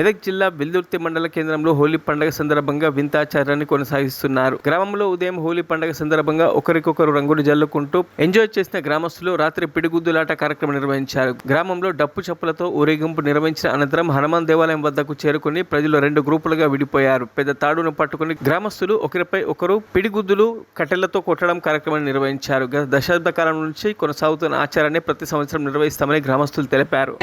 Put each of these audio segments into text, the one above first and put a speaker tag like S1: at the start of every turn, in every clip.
S1: మెదక్ జిల్లా వెల్దుర్తి మండల కేంద్రంలో హోలీ పండుగ సందర్భంగా వింతాచారాన్ని కొనసాగిస్తున్నారు. గ్రామంలో ఉదయం హోలీ పండుగ సందర్భంగా ఒకరికొకరు రంగులు జల్లుకుంటూ ఎంజాయ్ చేసిన గ్రామస్తులు రాత్రి పిడిగుద్దులాట కార్యక్రమం నిర్వహించారు. గ్రామంలో డప్పు చప్పులతో ఊరేగింపు నిర్వహించిన అనంతరం హనుమాన్ దేవాలయం వద్దకు చేరుకుని ప్రజలు 2 గ్రూపులుగా విడిపోయారు. పెద్ద తాడును పట్టుకుని గ్రామస్తులు ఒకరిపై ఒకరు పిడిగుద్దులు కట్టెలతో కొట్టడం కార్యక్రమాన్ని నిర్వహించారు. గత దశాబ్ద కాలం నుంచి కొనసాగుతున్న ఆచారాన్ని ప్రతి సంవత్సరం నిర్వహిస్తామని గ్రామస్తులు తెలిపారు.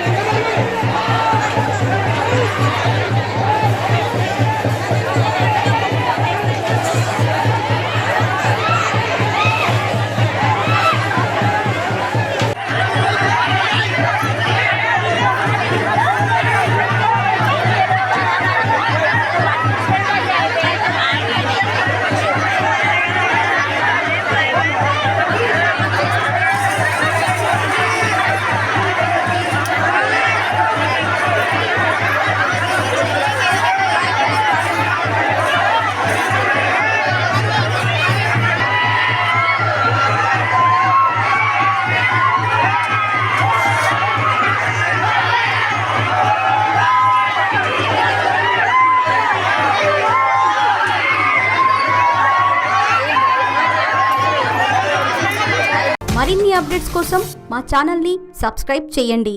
S2: మరిన్ని అప్డేట్స్ కోసం మా ఛానల్ని సబ్స్క్రైబ్ చేయండి.